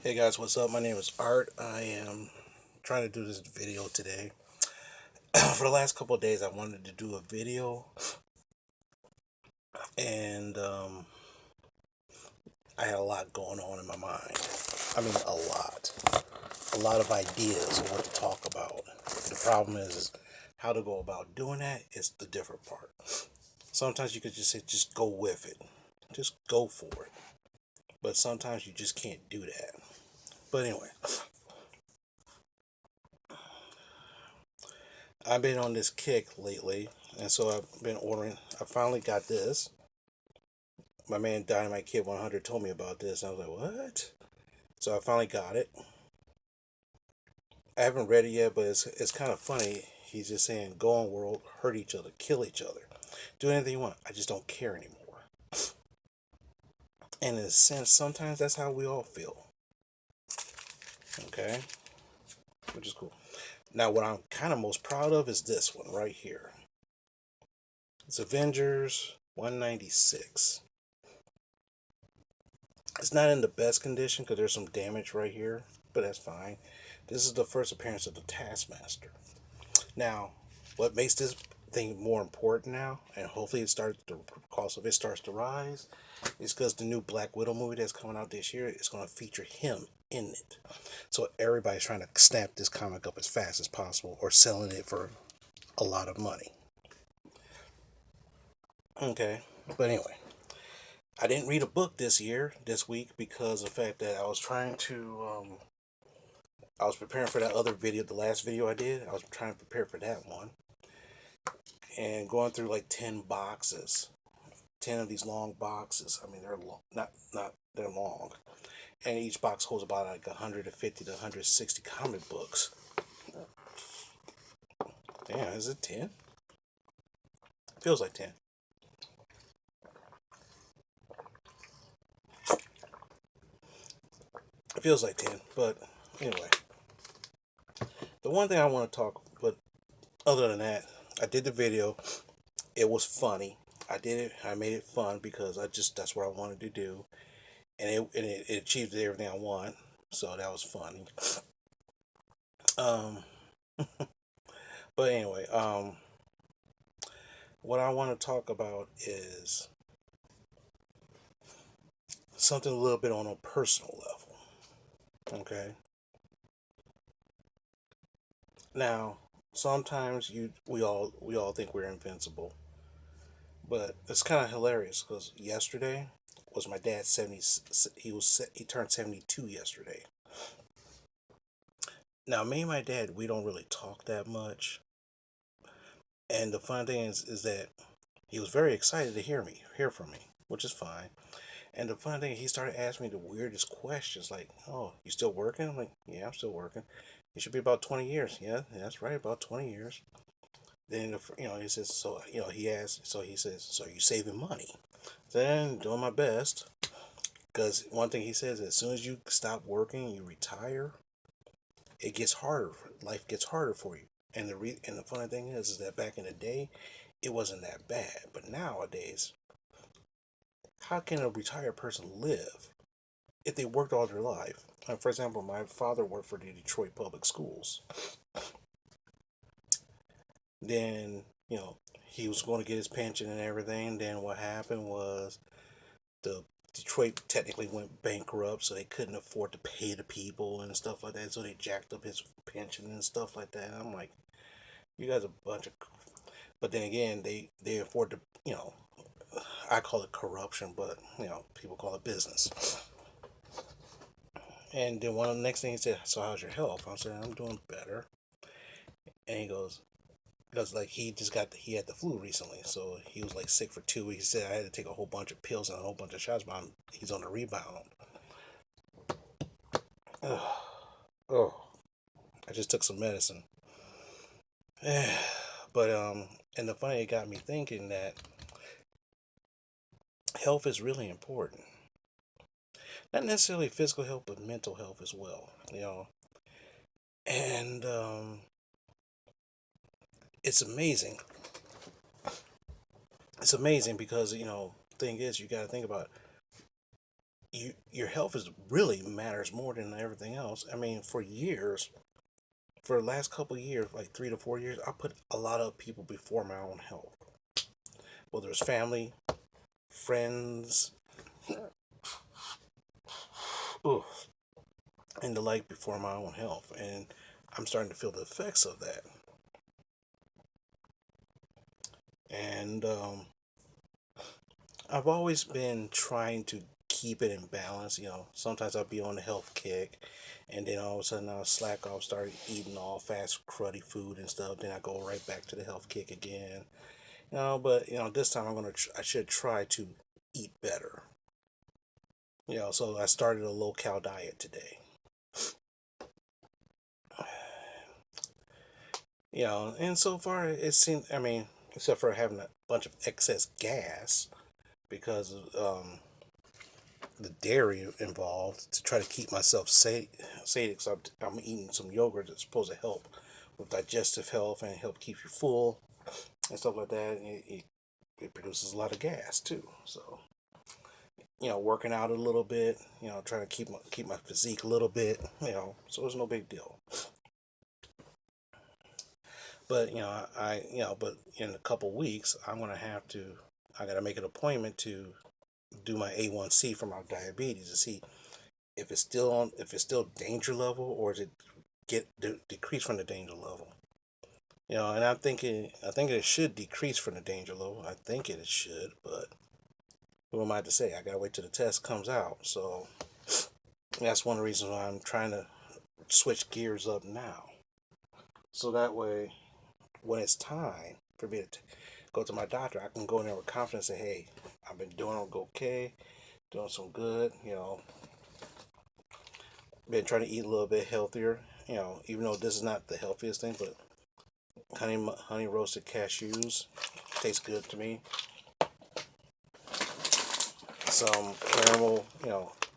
Hey guys, what's up? My name is Art. I am trying to do this video today. For the last couple of days, I wanted to do a video, and I had a lot going on in my mind. I mean, a lot of ideas of what to talk about. The problem is how to go about doing that is the different part. Sometimes you could just say, just go with it, just go for it. But sometimes you just can't do that. But anyway, I've been on this kick lately, and so I've been ordering. I finally got this. My man Dynamite Kid 100 told me about this. And I was like, what? So I finally got it. I haven't read it yet, but it's kind of funny. He's just saying, go on world, hurt each other, kill each other, do anything you want. I just don't care anymore. And in a sense, sometimes that's how we all feel. Okay? Which is cool. Now, what I'm kind of most proud of is this one right here. It's Avengers 196. It's not in the best condition because there's some damage right here, but that's fine. This is the first appearance of the Taskmaster. Now, what makes this thing more important now, and hopefully the cost of it starts to rise, is because the new Black Widow movie that's coming out this year is going to feature him in it. So everybody's trying to snap this comic up as fast as possible or selling it for a lot of money. Okay, but anyway, I didn't read a book this week, because of the fact that I was trying to, I was preparing for that other video, the last video I did. I was trying to prepare for that one, and going through like 10 boxes, 10 of these long boxes. I mean, they're long, not they're long, and each box holds about like 150 to 160 comic books. Damn, is it 10? Feels like 10. It feels like 10, but anyway. The one thing I want to talk, but other than that, I did the video. It was funny. I did it. I made it fun because that's what I wanted to do, and it achieved everything I want. So that was funny. Um, but anyway, what I want to talk about is something a little bit on a personal level. Okay. Now, sometimes we all think we're invincible, but it's kind of hilarious because yesterday was my dad's 70. He turned 72 yesterday. Now, me and my dad, we don't really talk that much, and the fun thing is that he was very excited to hear from me, which is fine. And the fun thing, he started asking me the weirdest questions, like, "Oh, you still working?" I'm like, "Yeah, I'm still working." It should be about 20 years. Yeah, that's right, about 20 years. Then, he says, so, he asked, so he says, so are you saving money? Then, doing my best. Because one thing he says, as soon as you stop working, you retire, it gets harder. Life gets harder for you. And the funny thing is that back in the day, it wasn't that bad. But nowadays, how can a retired person live if they worked all their life? For example, my father worked for the Detroit Public Schools. Then, he was going to get his pension and everything. Then what happened was the Detroit technically went bankrupt, so they couldn't afford to pay the people and stuff like that. So they jacked up his pension and stuff like that. And I'm like, you guys are a bunch of. But then again, they afford to, I call it corruption, but people call it business. And then one of the next thing he said, "So how's your health?" I said, "I'm doing better." And he goes, because like he had the flu recently, so he was like sick for 2 weeks. He said I had to take a whole bunch of pills and a whole bunch of shots, but he's on the rebound. Oh, oh, I just took some medicine. But and the funny, it got me thinking that health is really important. Not necessarily physical health, but mental health as well. And it's amazing. It's amazing because thing is, you got to think about it. your health is really matters more than everything else. I mean, for years, for the last couple of years, like 3 to 4 years, I put a lot of people before my own health, whether it's family, friends, oof, and the like before my own health, and I'm starting to feel the effects of that. And I've always been trying to keep it in balance. Sometimes I'll be on the health kick, and then all of a sudden I'll slack off, start eating all fast, cruddy food and stuff. Then I go right back to the health kick again. But this time I should try to eat better. So I started a low cal diet today. And so far it seemed. I mean, except for having a bunch of excess gas because of the dairy involved to try to keep myself satiated. So I'm eating some yogurt that's supposed to help with digestive health and help keep you full and stuff like that. And it produces a lot of gas too. So working out a little bit, trying to keep my physique a little bit, so it's no big deal. But but in a couple weeks, I gotta make an appointment to do my A1C for my diabetes to see if it's still danger level or is it decrease from the danger level. And I think it should decrease from the danger level. I think it should, but who am I to say? I gotta wait till the test comes out. So that's one of the reasons why I'm trying to switch gears up now. So that way, when it's time for me to go to my doctor, I can go in there with confidence and say, hey, I've been doing okay, doing some good, been trying to eat a little bit healthier, even though this is not the healthiest thing, but honey roasted cashews tastes good to me. Some caramel,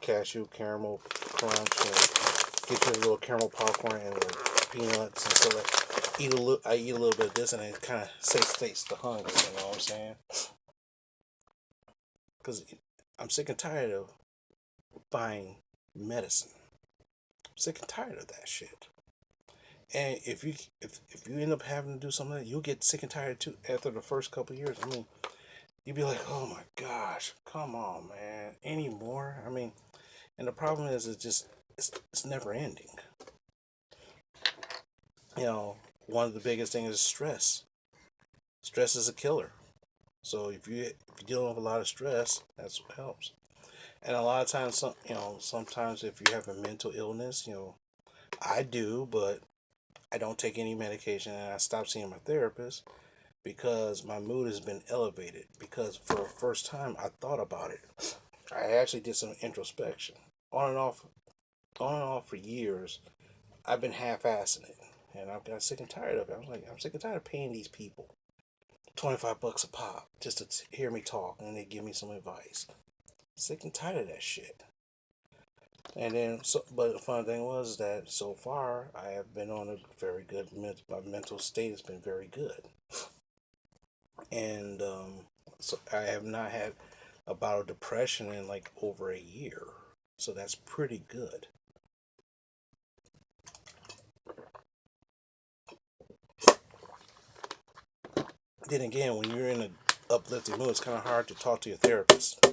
cashew caramel crunch, and get you a little caramel popcorn and peanuts and so that I eat a little bit of this and it kind of sates the hunger. You know what I'm saying? Because I'm sick and tired of buying medicine. I'm sick and tired of that shit. And if you end up having to do something like that, you'll get sick and tired too after the first couple of years. I mean, you'd be like, oh my gosh, come on, man, anymore. I mean, and the problem is, it's never ending. One of the biggest things is stress. Stress is a killer. So if you're dealing with a lot of stress, that's what helps. And a lot of times, sometimes if you have a mental illness, I do, but I don't take any medication and I stop seeing my therapist because my mood has been elevated. Because for the first time, I thought about it. I actually did some introspection on and off, for years. I've been half-assing it, and I've got sick and tired of it. I was like, I'm sick and tired of paying these people $25 a pop just to hear me talk, and they give me some advice. Sick and tired of that shit. And then, but the fun thing was that so far I have been on a very good. My mental state has been very good, and so I have not had a bout of depression in like over a year. So that's pretty good. Then again, when you're in an uplifting mood, it's kind of hard to talk to your therapist.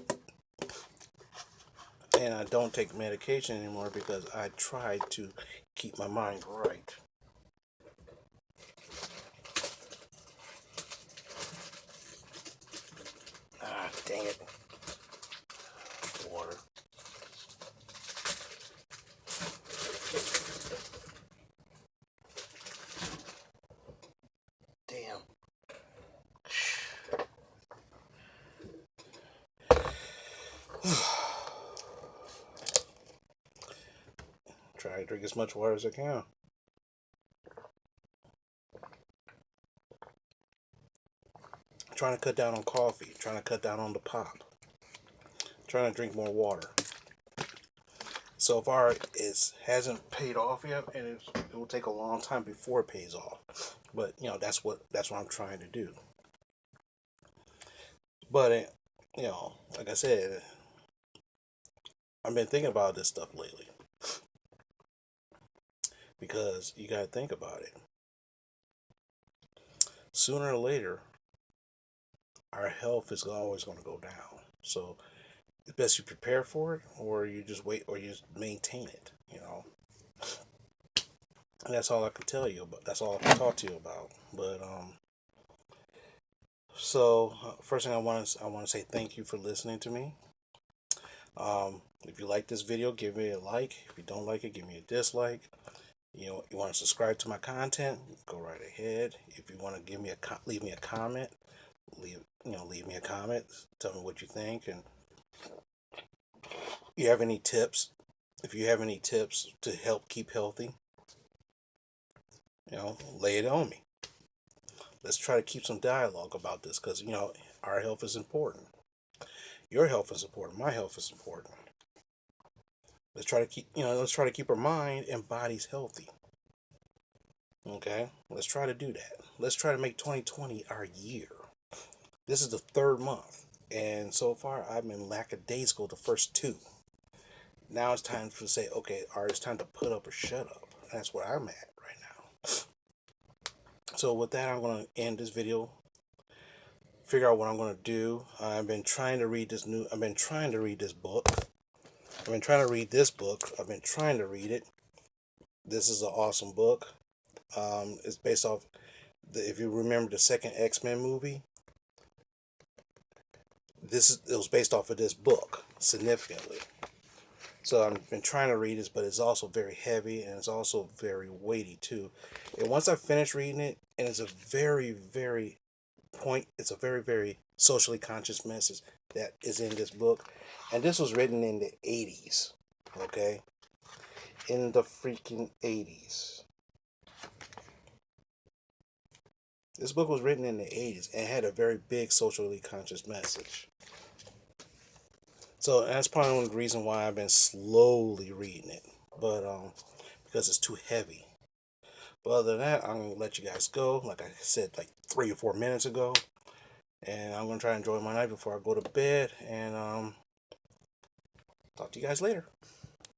And I don't take medication anymore because I try to keep my mind right. Ah, dang it. Water. Damn. Try to drink as much water as I can. Trying to cut down on coffee. Trying to cut down on the pop. Trying to drink more water. So far, it hasn't paid off yet, and it will take a long time before it pays off. But that's what I'm trying to do. But like I said, I've been thinking about this stuff lately because you got to think about it. Sooner or later, our health is always going to go down. So it's best you prepare for it, or you just wait, or you just maintain it. And that's all I can tell you about. That's all I can talk to you about. But first thing I want to say thank you for listening to me. If you like this video, give me a like. If you don't like it, give me a dislike. You want to subscribe to my content, go right ahead. If you want to leave me a comment, leave me a comment. Tell me what you think, and you have any tips. If you have any tips to help keep healthy, lay it on me. Let's try to keep some dialogue about this because our health is important. Your health is important. My health is important. Let's try to keep our mind and bodies healthy. Okay, let's try to do that. Let's try to make 2020 our year. This is the third month, and so far I've been lackadaisical the first two. Now it's time to say, okay, all right, it's time to put up or shut up. That's where I'm at right now. So with that, I'm going to end this video. Figure out what I'm going to do. I've been trying to read this book. I've been trying to read this book. I've been trying to read it. This is an awesome book. It's based off, if you remember the second X-Men movie, it was based off of this book significantly. So I've been trying to read this, but it's also very heavy and it's also very weighty too. And once I finish reading it, and it's a very, very socially conscious message that is in this book. And this was written in the 80s, okay? In the freaking 80s. This book was written in the 80s and had a very big socially conscious message. So that's probably one of the reasons why I've been slowly reading it. But because it's too heavy. But other than that, I'm going to let you guys go. Like I said, like 3 or 4 minutes ago. And I'm going to try and enjoy my night before I go to bed. And talk to you guys later.